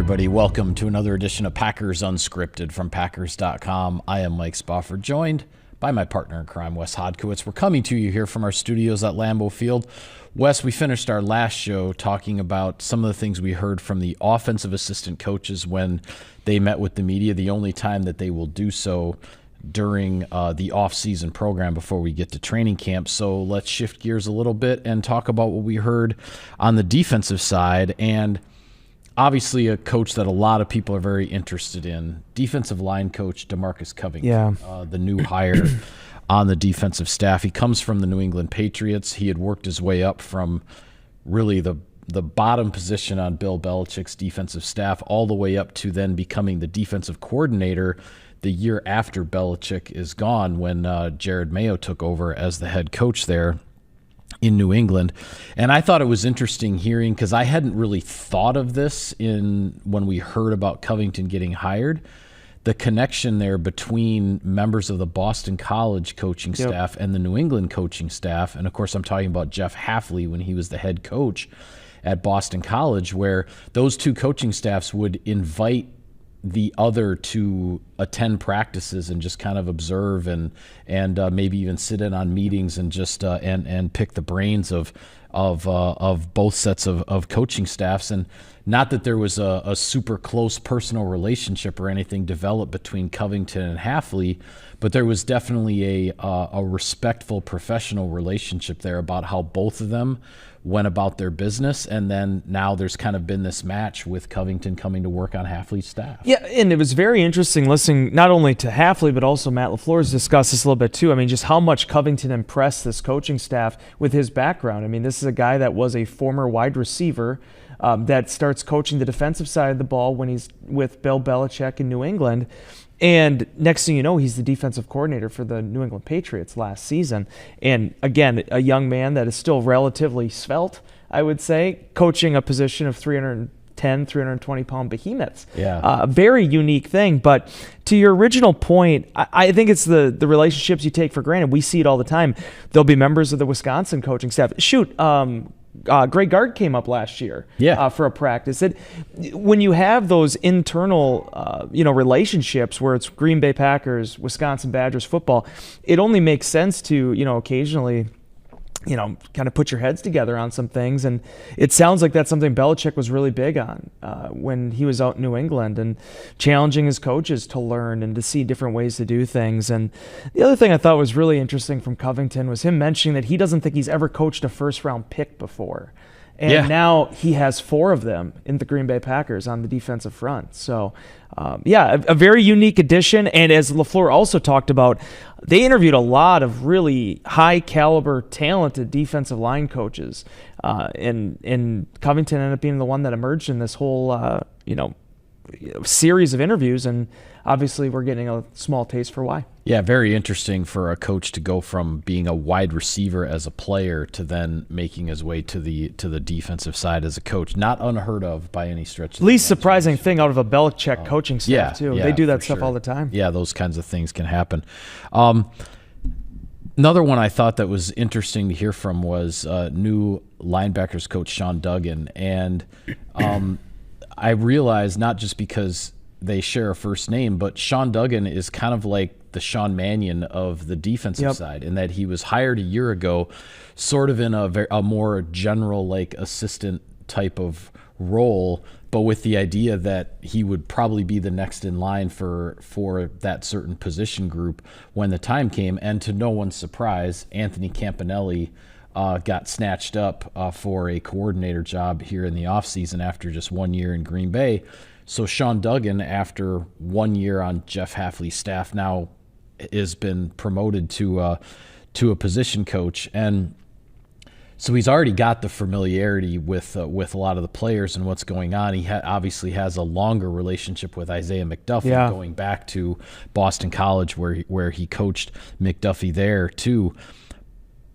everybody. Welcome to another edition of Packers Unscripted from Packers.com. I am Mike Spofford, joined by my partner in crime, Wes Hodkiewicz. We're coming to you here from our studios at Lambeau Field. Wes, we finished our last show talking about some of the things we heard from the offensive assistant coaches when they met with the media, the only time that they will do so during the off-season program before we get to training camp. So let's shift gears a little bit and talk about what we heard on the defensive side. And obviously a coach that a lot of people are very interested in, defensive line coach DeMarcus Covington, the new hire on the defensive staff. He comes from the New England Patriots. He had worked his way up from really the bottom position on Bill Belichick's defensive staff all the way up to then becoming the defensive coordinator the year after Belichick is gone, when Jared Mayo took over as the head coach there in New England. And I thought it was interesting hearing, because I hadn't really thought of this when we heard about Covington getting hired, the connection there between members of the Boston College coaching staff and the New England coaching staff. And of course, I'm talking about Jeff Hafley when he was the head coach at Boston College, where those two coaching staffs would invite the other to attend practices and just kind of observe and maybe even sit in on meetings and just and pick the brains of both sets of coaching staffs. And not that there was a super close personal relationship or anything developed between Covington and Hafley, but there was definitely a respectful professional relationship there about how both of them went about their business. And then now there's kind of been this match with Covington coming to work on Hafley's staff. Yeah, and it was very interesting listening not only to Hafley, but also Matt LaFleur's discussed this a little bit too. I mean, just how much Covington impressed this coaching staff with his background. I mean, this is a guy that was a former wide receiver that starts coaching the defensive side of the ball when he's with Bill Belichick in New England. And next thing you know, he's the defensive coordinator for the New England Patriots last season. And again, a young man that is still relatively svelte, I would say, coaching a position of 310, 320-pound behemoths. Yeah. A very unique thing. But to your original point, I think it's the relationships you take for granted. We see it all the time. There'll be members of the Wisconsin coaching staff. Greg Gard came up last year for a practice. When you have those internal relationships where it's Green Bay Packers, Wisconsin Badgers football, it only makes sense to occasionally kind of put your heads together on some things. And it sounds like that's something Belichick was really big on when he was out in New England and challenging his coaches to learn and to see different ways to do things. And the other thing I thought was really interesting from Covington was him mentioning that he doesn't think he's ever coached a first-round pick before. And now he has 4 of them in the Green Bay Packers on the defensive front. So, a very unique addition. And as LaFleur also talked about, they interviewed a lot of really high-caliber, talented defensive line coaches. And Covington ended up being the one that emerged in this whole, series of interviews. And obviously we're getting a small taste for why. Yeah, very interesting for a coach to go from being a wide receiver as a player to then making his way to the defensive side as a coach. Not unheard of by any stretch. Least surprising thing out of a Belichick coaching staff, too. They do that stuff all the time. Yeah, those kinds of things can happen. Another one I thought that was interesting to hear from was new linebackers coach Sean Duggan. And I realized, not just because they share a first name, but Sean Duggan is kind of like the Sean Mannion of the defensive side, in that he was hired a year ago sort of in a more general, like, assistant type of role, but with the idea that he would probably be the next in line for that certain position group when the time came. And to no one's surprise, Anthony Campanelli got snatched up for a coordinator job here in the offseason after just 1 year in Green Bay. So Sean Duggan, after 1 year on Jeff Hafley's staff, now has been promoted to a position coach. And so he's already got the familiarity with a lot of the players and what's going on. He obviously has a longer relationship with Isaiah McDuffie, going back to Boston College where he coached McDuffie there too.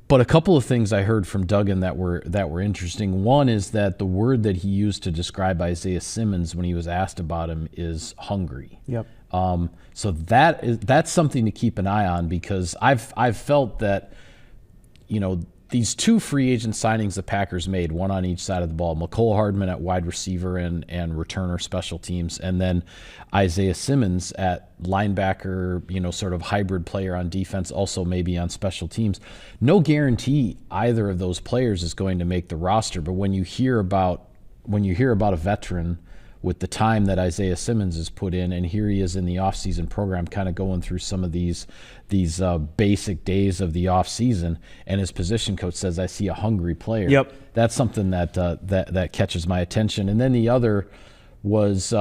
But a couple of things I heard from Duggan that were interesting. One is that the word that he used to describe Isaiah Simmons when he was asked about him is hungry. Yep. So that's something to keep an eye on, because I've felt that, these two free agent signings the Packers made, one on each side of the ball, McCole Hardman at wide receiver and returner special teams, and then Isaiah Simmons at linebacker, sort of hybrid player on defense, also maybe on special teams. No guarantee either of those players is going to make the roster, but when you hear about a veteran with the time that Isaiah Simmons has put in, and here he is in the offseason program kind of going through some of these basic days of the offseason, and his position coach says, I see a hungry player. Yep. That's something that catches my attention. And then the other was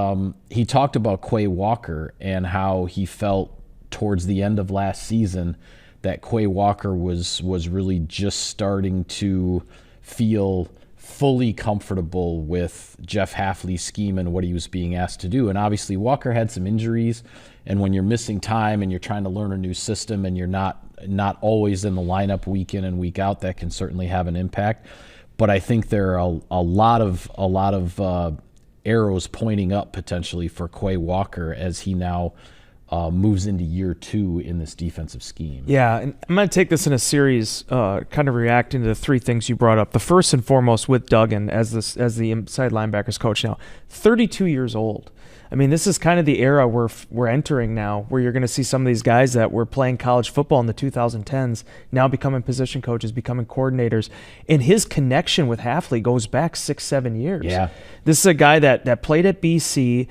he talked about Quay Walker and how he felt towards the end of last season that Quay Walker was really just starting to feel fully comfortable with Jeff Hafley's scheme and what he was being asked to do. And obviously Walker had some injuries, and when you're missing time and you're trying to learn a new system and you're not always in the lineup week in and week out, that can certainly have an impact. But I think there are a lot of arrows pointing up potentially for Quay Walker as he now moves into year 2 in this defensive scheme. Yeah, and I'm going to take this in a series, kind of reacting to the three things you brought up. The first and foremost with Duggan as the inside linebackers coach now, 32 years old. I mean, this is kind of the era we're entering now, where you're going to see some of these guys that were playing college football in the 2010s now becoming position coaches, becoming coordinators. And his connection with Hafley goes back 6-7 years. Yeah. This is a guy that played at BC,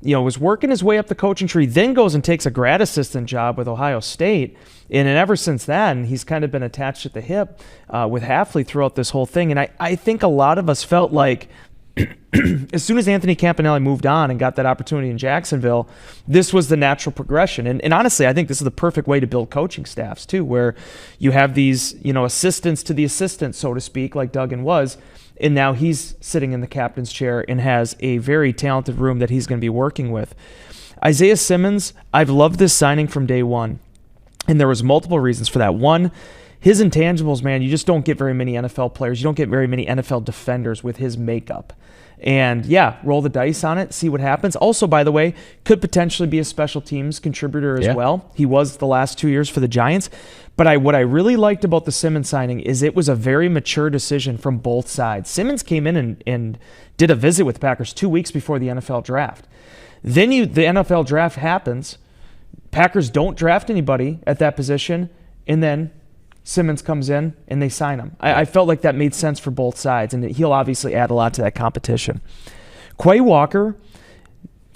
was working his way up the coaching tree, then goes and takes a grad assistant job with Ohio State. And ever since then, he's kind of been attached at the hip with Hafley throughout this whole thing. And I think a lot of us felt like as soon as Anthony Campanelli moved on and got that opportunity in Jacksonville, this was the natural progression. And honestly, I think this is the perfect way to build coaching staffs too, where you have these, assistants to the assistant, so to speak, like Duggan was. And now he's sitting in the captain's chair and has a very talented room that he's going to be working with. Isaiah Simmons, I've loved this signing from day one. And there was multiple reasons for that. One, his intangibles, man, you just don't get very many NFL players. You don't get very many NFL defenders with his makeup. And yeah, roll the dice on it, see what happens. Also, by the way, could potentially be a special teams contributor as well. He was the last 2 years for the Giants. But what I really liked about the Simmons signing is it was a very mature decision from both sides. Simmons came in and did a visit with the Packers 2 weeks before the NFL draft. Then the NFL draft happens. Packers don't draft anybody at that position, and then Simmons comes in and they sign him. I felt like that made sense for both sides, and he'll obviously add a lot to that competition. Quay Walker,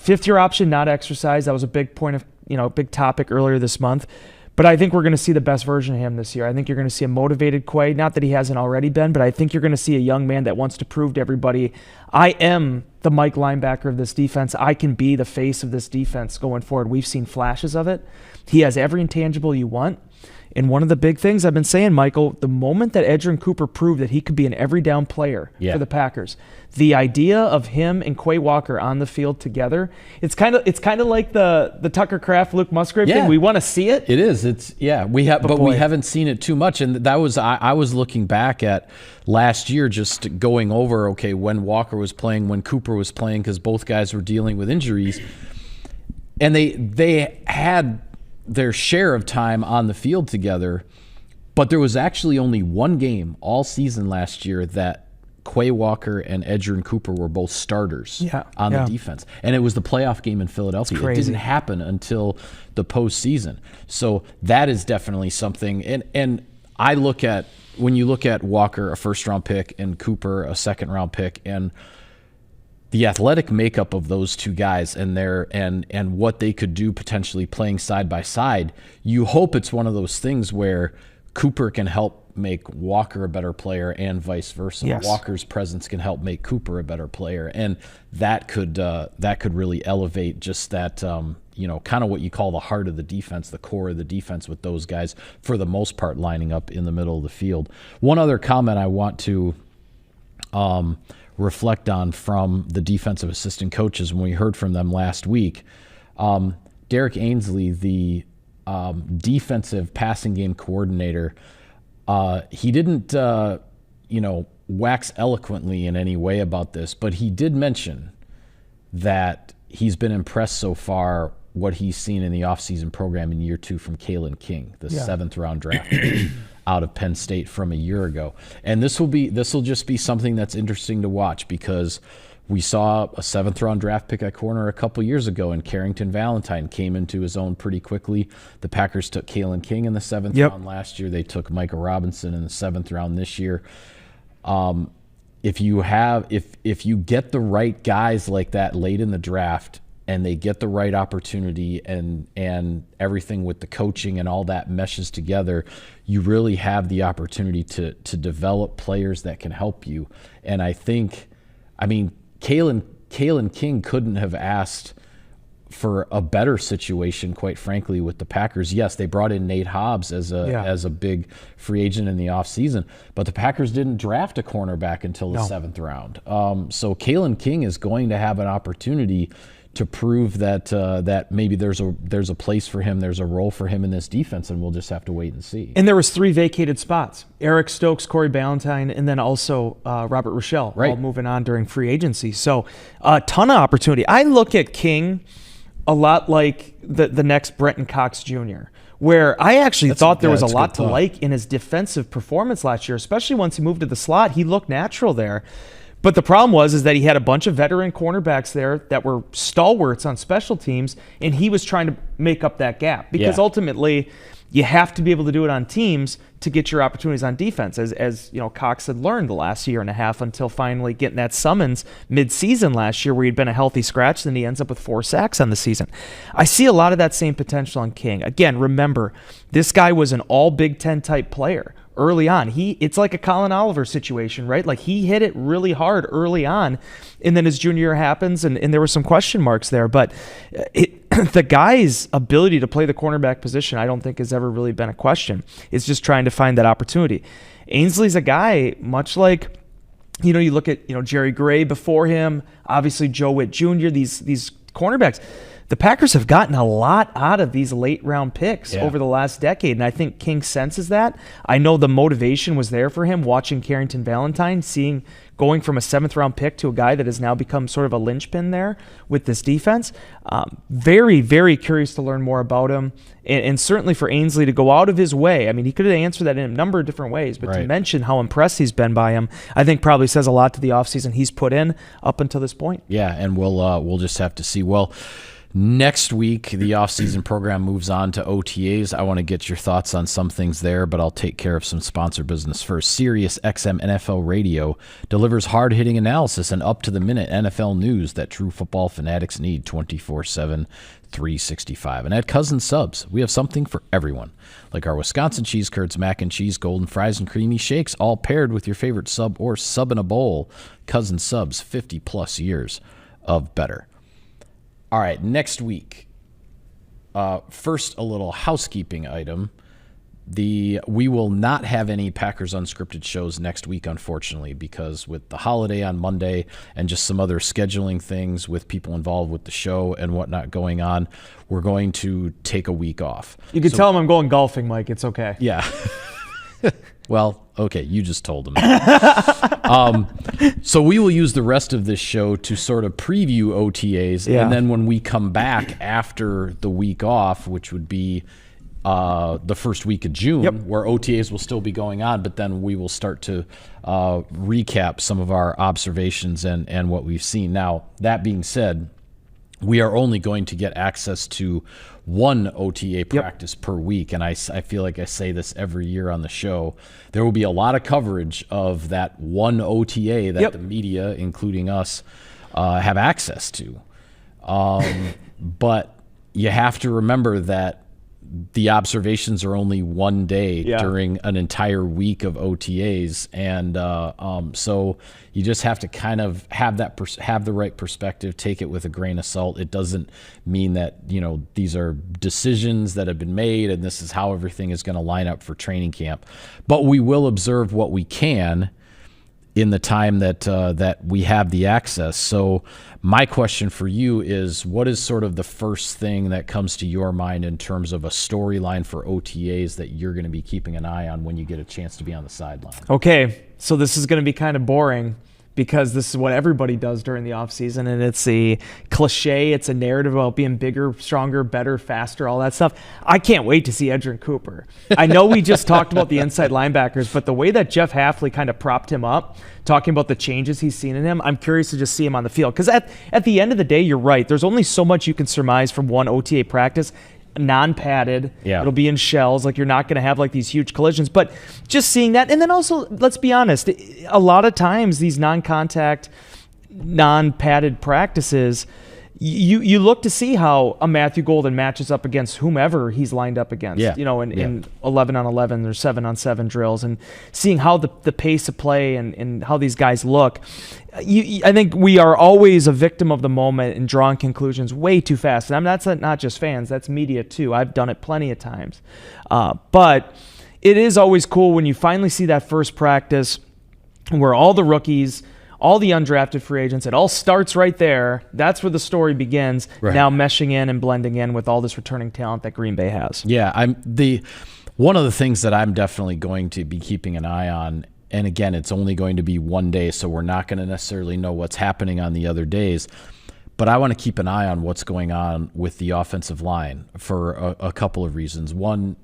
5th-year option not exercised. That was a big point of, big topic earlier this month. But I think we're going to see the best version of him this year. I think you're going to see a motivated Quay. Not that he hasn't already been, but I think you're going to see a young man that wants to prove to everybody, I am the Mike linebacker of this defense. I can be the face of this defense going forward. We've seen flashes of it. He has every intangible you want. And one of the big things I've been saying, Michael, the moment that Edgerrin Cooper proved that he could be an every down player for the Packers, the idea of him and Quay Walker on the field together, it's kind of like the Tucker Kraft, Luke Musgrave thing. We want to see it. It is. We haven't seen it too much. And that was I was looking back at last year, just going over when Walker was playing, when Cooper was playing, because both guys were dealing with injuries, and they had their share of time on the field together, but there was actually only one game all season last year that Quay Walker and Edgerrin Cooper were both starters on the defense. And it was the playoff game in Philadelphia. It didn't happen until the postseason. So that is definitely something. And I look at, when you look at Walker, a first-round pick, and Cooper, a second-round pick, and the athletic makeup of those two guys and and what they could do potentially playing side by side, you hope it's one of those things where Cooper can help make Walker a better player and vice versa. Yes. Walker's presence can help make Cooper a better player, and that could really elevate just that kind of what you call the heart of the defense, the core of the defense, with those guys for the most part lining up in the middle of the field. One other comment I want to reflect on from the defensive assistant coaches when we heard from them last week. Derrick Ansley, the defensive passing game coordinator, he didn't wax eloquently in any way about this, but he did mention that he's been impressed so far what he's seen in the offseason program in year 2 from Kalen King, the 7th round draft out of Penn State from a year ago. And this will just be something that's interesting to watch, because we saw a 7th round draft pick at corner a couple years ago, and Carrington Valentine came into his own pretty quickly. The Packers took Kalen King in the 7th round last year. They took Micah Robinson in the 7th round this year. If you get the right guys like that late in the draft, and they get the right opportunity, and everything with the coaching and all that meshes together, you really have the opportunity to develop players that can help you. And Kalen King couldn't have asked for a better situation, quite frankly, with the Packers. Yes, they brought in Nate Hobbs as a big free agent in the offseason, but the Packers didn't draft a cornerback until the 7th round. So Kalen King is going to have an opportunity to prove that maybe there's a place for him, there's a role for him in this defense, and we'll just have to wait and see. And there was 3 vacated spots: Eric Stokes, Corey Ballantyne, and then also Robert Rochelle, all moving on during free agency. So a ton of opportunity. I look at King a lot like the next Brenton Cox Jr., where I actually thought there was a lot to like in his defensive performance last year, especially once he moved to the slot. He looked natural there. But the problem was that he had a bunch of veteran cornerbacks there that were stalwarts on special teams, and he was trying to make up that gap, because ultimately you have to be able to do it on teams to get your opportunities on defense, as you know, Cox had learned the last year and a half, until finally getting that summons mid-season last year where he'd been a healthy scratch, then he ends up with 4 sacks on the season. I see a lot of that same potential on King. Again, remember, this guy was an all Big Ten type player early on. It's like a Colin Oliver situation, right? Like, he hit it really hard early on, and then his junior year happens, and there were some question marks there. But the guy's ability to play the cornerback position, I don't think has ever really been a question. It's just trying to find that opportunity. Ainsley's a guy, much like, you look at, Jerry Gray before him, obviously Joe Witt Jr., these cornerbacks. The Packers have gotten a lot out of these late-round picks over the last decade, and I think King senses that. I know the motivation was there for him watching Carrington Valentine, going from a 7th-round pick to a guy that has now become sort of a linchpin there with this defense. Very, very curious to learn more about him, and certainly for Ainsley to go out of his way. I mean, he could have answered that in a number of different ways, but to mention how impressed he's been by him, I think probably says a lot to the offseason he's put in up until this point. Yeah, and we'll just have to see. Well, next week, the offseason program moves on to OTAs. I want to get your thoughts on some things there, but I'll take care of some sponsor business first. Sirius XM NFL Radio delivers hard-hitting analysis and up-to-the-minute NFL news that true football fanatics need 24/7, 365. And at Cousin Subs, we have something for everyone, like our Wisconsin cheese curds, mac and cheese, golden fries, and creamy shakes, all paired with your favorite sub or sub in a bowl. Cousin Subs, 50-plus years of better. All right, next week. First, a little housekeeping item. We will not have any Packers Unscripted shows next week, unfortunately, because with the holiday on Monday and just some other scheduling things with people involved with the show and whatnot going on, we're going to take a week off. You can tell them I'm going golfing, Mike. It's okay. Yeah. Well, okay, you just told him. So we will use the rest of this show to sort of preview OTAs, and then when we come back after the week off, which would be the first week of June, where OTAs will still be going on, but then we will start to recap some of our observations and what we've seen. Now, that being said, we are only going to get access to one OTA practice per week, and I feel like I say this every year on the show. There will be a lot of coverage of that one OTA that the media, including us, have access to. But you have to remember that the observations are only one day during an entire week of OTAs, and so you just have to kind of have the right perspective, take it with a grain of salt. It doesn't mean that these are decisions that have been made and this is how everything is going to line up for training camp, but we will observe what we can in the time that we have the access. So my question for you is, what is sort of the first thing that comes to your mind in terms of a storyline for OTAs that you're going to be keeping an eye on when you get a chance to be on the sideline? Okay, so this is going to be kind of boring, because this is what everybody does during the offseason, and it's a cliche, it's a narrative about being bigger, stronger, better, faster, all that stuff. I can't wait to see Edgerrin Cooper. I know we just talked about the inside linebackers, but the way that Jeff Hafley kind of propped him up, talking about the changes he's seen in him, I'm curious to just see him on the field. Because at the end of the day, you're right. There's only so much you can surmise from one OTA practice. Non-padded. Yeah. It'll be in shells. Like, you're not going to have like these huge collisions. But just seeing that, and then also, let's be honest, a lot of times these non-contact, non-padded practices, you look to see how a Matthew Golden matches up against whomever he's lined up against. Yeah. In 11-on-11 or 7-on-7 drills, and seeing how the pace of play and how these guys look. I think we are always a victim of the moment and drawing conclusions way too fast. And that's not just fans, that's media too. I've done it plenty of times. But it is always cool when you finally see that first practice where all the rookies, all the undrafted free agents, it all starts right there. That's where the story begins. Right. Now meshing in and blending in with all this returning talent that Green Bay has. Yeah, one of the things that I'm definitely going to be keeping an eye on, and again, it's only going to be one day, so we're not going to necessarily know what's happening on the other days, but I want to keep an eye on what's going on with the offensive line for a couple of reasons. One,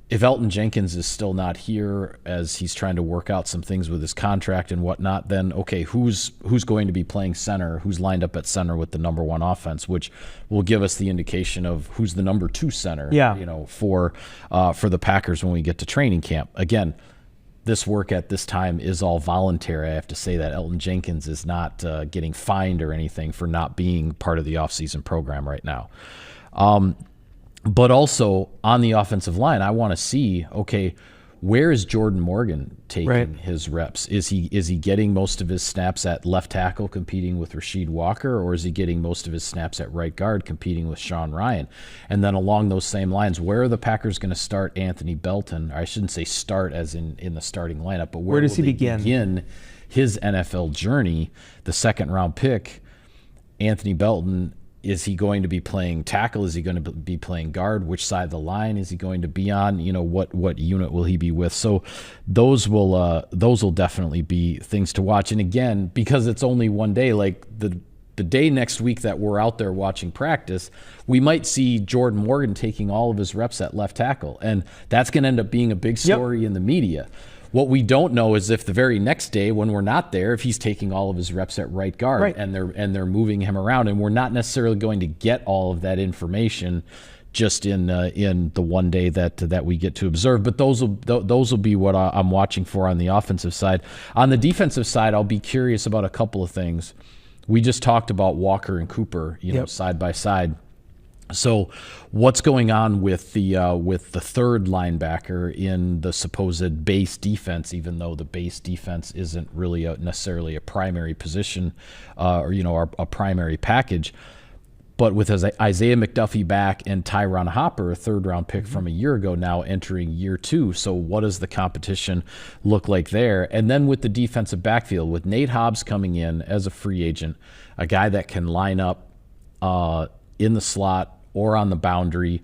if Elton Jenkins is still not here as he's trying to work out some things with his contract and whatnot, then okay, who's going to be playing center? Who's lined up at center with the number one offense, which will give us the indication of who's the number two center. Yeah. For the Packers when we get to training camp. Again, this work at this time is all voluntary. I have to say that Elton Jenkins is not getting fined or anything for not being part of the offseason program right now. But also on the offensive line, I want to see, okay, where is Jordan Morgan taking his reps? Is he getting most of his snaps at left tackle competing with Rasheed Walker, or is he getting most of his snaps at right guard competing with Sean Ryan? And then along those same lines, where are the Packers going to start Anthony Belton? Or I shouldn't say start as in the starting lineup, but where does he begin his NFL journey? The second-round pick, Anthony Belton. Is he going to be playing tackle? Is he going to be playing guard? Which side of the line is he going to be on? What unit will he be with? So those will definitely be things to watch. And again, because it's only one day, like the day next week that we're out there watching practice, we might see Jordan Morgan taking all of his reps at left tackle, and that's going to end up being a big story in the media. What we don't know is if the very next day when we're not there, if he's taking all of his reps at right guard and they're moving him around, and we're not necessarily going to get all of that information just in the one day that we get to observe. But those will be what I'm watching for on the offensive side. On the defensive side, I'll be curious about a couple of things. We just talked about Walker and Cooper, side by side. So what's going on with the third linebacker in the supposed base defense, even though the base defense isn't really necessarily a primary position or a primary package? But with Isaiah McDuffie back and Tyron Hopper, a third-round pick from a year ago, now entering year two. So what does the competition look like there? And then with the defensive backfield, with Nate Hobbs coming in as a free agent, a guy that can line up in the slot or on the boundary,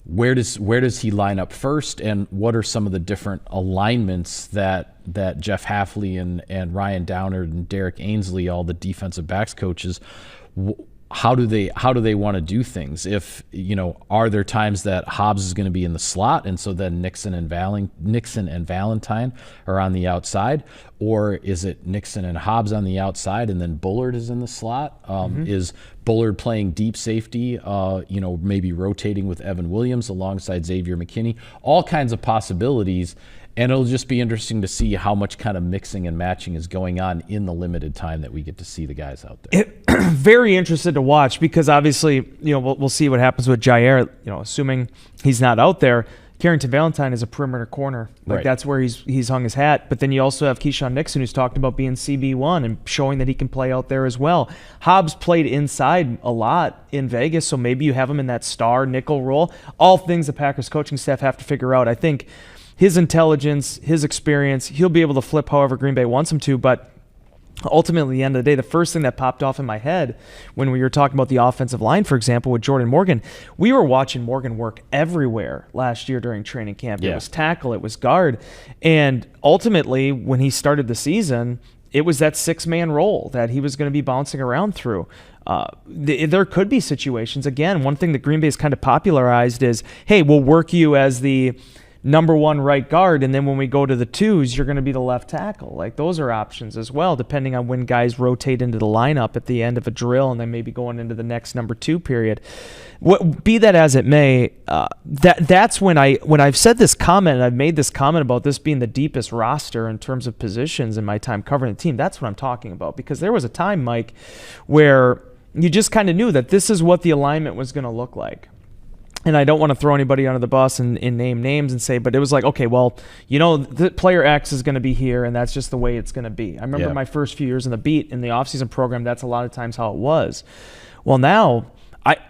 where does he line up first, and what are some of the different alignments that Jeff Hafley and Ryan Downard and Derrick Ansley, all the defensive backs coaches, how do they want to do things? If are there times that Hobbs is going to be in the slot, and so then Nixon and Valentine are on the outside, or is it Nixon and Hobbs on the outside and then Bullard is in the slot? Is Bullard playing deep safety? Maybe rotating with Evan Williams alongside Xavier McKinney. All kinds of possibilities. And it'll just be interesting to see how much kind of mixing and matching is going on in the limited time that we get to see the guys out there. Very interested to watch, because obviously, we'll see what happens with Jair. Assuming he's not out there, Carrington Valentine is a perimeter corner. That's where he's hung his hat. But then you also have Keyshawn Nixon, who's talked about being CB1 and showing that he can play out there as well. Hobbs played inside a lot in Vegas, so maybe you have him in that star nickel role. All things the Packers coaching staff have to figure out. I think his intelligence, his experience, he'll be able to flip however Green Bay wants him to. But ultimately, at the end of the day, the first thing that popped off in my head when we were talking about the offensive line, for example, with Jordan Morgan, we were watching Morgan work everywhere last year during training camp. It was tackle, it was guard. And ultimately, when he started the season, it was that 6-man role that he was going to be bouncing around through. There could be situations. Again, one thing that Green Bay's kind of popularized is, hey, we'll work you as the number 1 right guard, and then when we go to the 2s, you're going to be the left tackle. Like, those are options as well, depending on when guys rotate into the lineup at the end of a drill and then maybe going into the next number 2 period. Be that as it may, that's when I've said this comment, and I've made this comment about this being the deepest roster in terms of positions in my time covering the team. That's what I'm talking about, because there was a time, Mike, where you just kind of knew that this is what the alignment was going to look like. And I don't want to throw anybody under the bus and name names and say, but it was like, okay, well, the player X is going to be here, and that's just the way it's going to be. I remember my first few years in the beat in the offseason program, that's a lot of times how it was. Well, now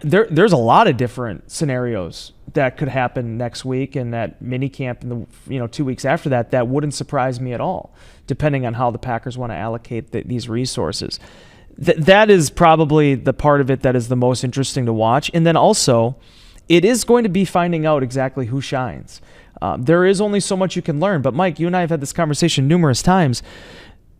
there's a lot of different scenarios that could happen next week and that mini camp in the 2 weeks after that wouldn't surprise me at all, depending on how the Packers want to allocate these resources. That is probably the part of it that is the most interesting to watch. And then also, it is going to be finding out exactly who shines. There is only so much you can learn. But, Mike, you and I have had this conversation numerous times.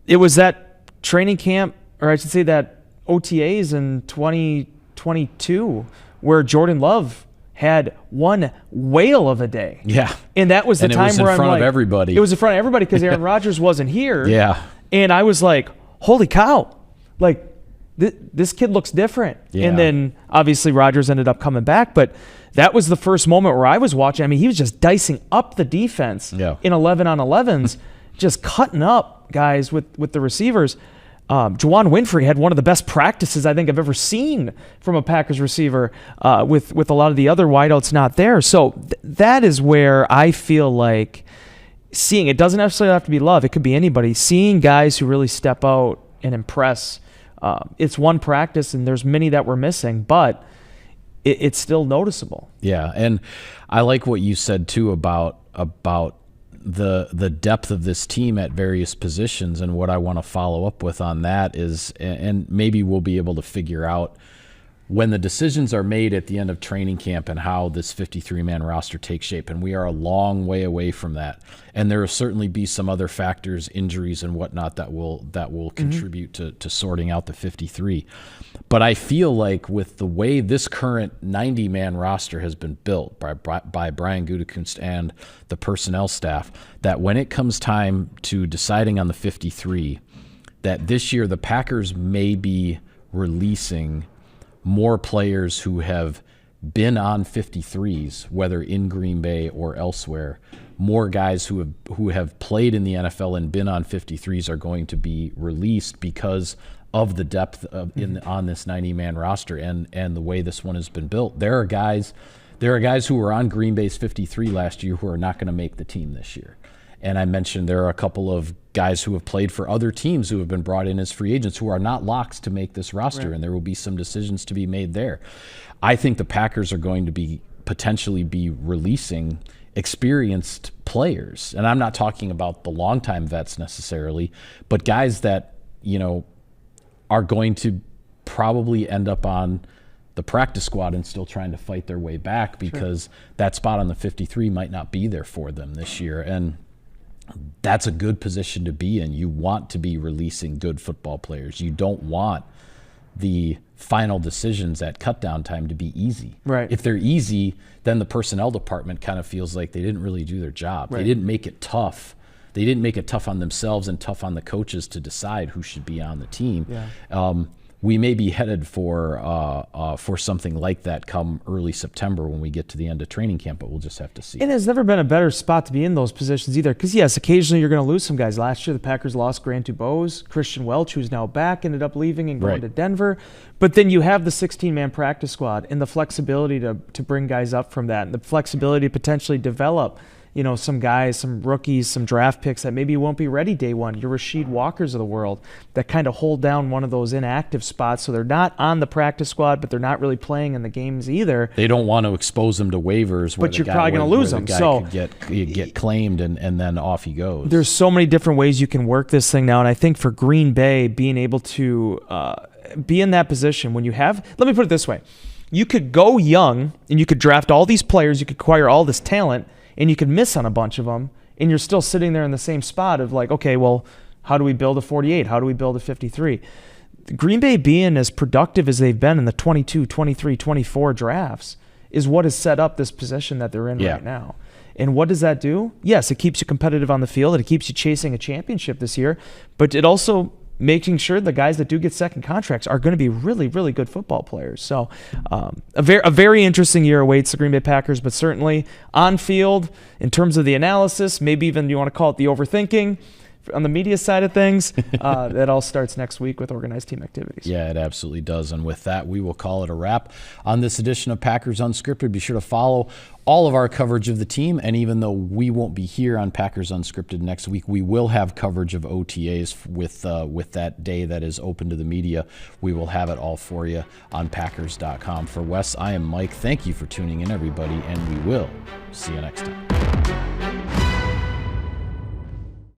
It was that training camp, or I should say that OTAs in 2022, where Jordan Love had one whale of a day. Yeah. And that was the time where I'm like... it was in front of everybody. It was in front of everybody because Aaron Rodgers wasn't here. Yeah. And I was like, holy cow. Like, this kid looks different. Yeah. And then obviously Rodgers ended up coming back, but that was the first moment where I was watching. I mean, he was just dicing up the defense in 11-on-11s, just cutting up guys with the receivers. Juwan Winfrey had one of the best practices I think I've ever seen from a Packers receiver with a lot of the other wideouts not there. So that is where I feel like seeing, it doesn't necessarily have to be Love, it could be anybody, seeing guys who really step out and impress. It's one practice, and there's many that we're missing, but it's still noticeable. Yeah, and I like what you said too about the depth of this team at various positions, and what I want to follow up with on that is, and maybe we'll be able to figure out when the decisions are made at the end of training camp and how this 53-man roster takes shape, and we are a long way away from that. And there will certainly be some other factors, injuries and whatnot, that will contribute to sorting out the 53. But I feel like with the way this current 90-man roster has been built by Brian Gutekunst and the personnel staff, that when it comes time to deciding on the 53, that this year the Packers may be releasing more players who have been on 53s, whether in Green Bay or elsewhere. More guys who have played in the NFL and been on 53s are going to be released because of the depth on this 90-man roster and the way this one has been built. There are guys who were on Green Bay's 53 last year who are not going to make the team this year. And I mentioned there are a couple of guys who have played for other teams who have been brought in as free agents who are not locks to make this roster, right. And there will be some decisions to be made there. I think the Packers are going to potentially be releasing experienced players. And I'm not talking about the longtime vets necessarily, but guys that, are going to probably end up on the practice squad and still trying to fight their way back because that spot on the 53 might not be there for them this year. And that's a good position to be in. You want to be releasing good football players. You don't want the final decisions at cutdown time to be easy. Right. If they're easy, then the personnel department kind of feels like they didn't really do their job. Right. They didn't make it tough. They didn't make it tough on themselves and tough on the coaches to decide who should be on the team. Yeah. We may be headed for something like that come early September when we get to the end of training camp, but we'll just have to see. And there's never been a better spot to be in those positions either, because yes, occasionally you're going to lose some guys. Last year the Packers lost Grant Dubose, Christian Welch, who's now back, ended up leaving and going to Denver. But then you have the 16-man practice squad and the flexibility to bring guys up from that, and the flexibility to potentially develop some guys, some rookies, some draft picks that maybe won't be ready day one. Your Rasheed Walkers of the world that kind of hold down one of those inactive spots, so they're not on the practice squad, but they're not really playing in the games either. They don't want to expose them to waivers, but you're probably going to lose them. So could get claimed and then off he goes. There's so many different ways you can work this thing now, and I think for Green Bay being able to be in that position when you have, let me put it this way, you could go young and you could draft all these players, you could acquire all this talent, and you could miss on a bunch of them, and you're still sitting there in the same spot of like, okay, well, How do we build a 48? How do we build a 53? Green Bay being as productive as they've been in the 22, 23, 24 drafts is what has set up this position that they're in right now. And what does that do? Yes, it keeps you competitive on the field. It keeps you chasing a championship this year. But it also making sure the guys that do get second contracts are going to be really, really good football players. So a very interesting year awaits the Green Bay Packers, but certainly on field, in terms of the analysis, maybe even you want to call it the overthinking, on the media side of things, that all starts next week with organized team activities. Yeah, it absolutely does. And with that, we will call it a wrap on this edition of Packers Unscripted. Be sure to follow all of our coverage of the team. And even though we won't be here on Packers Unscripted next week, we will have coverage of OTAs with that day that is open to the media. We will have it all for you on Packers.com. For Wes, I am Mike. Thank you for tuning in, everybody, and we will see you next time.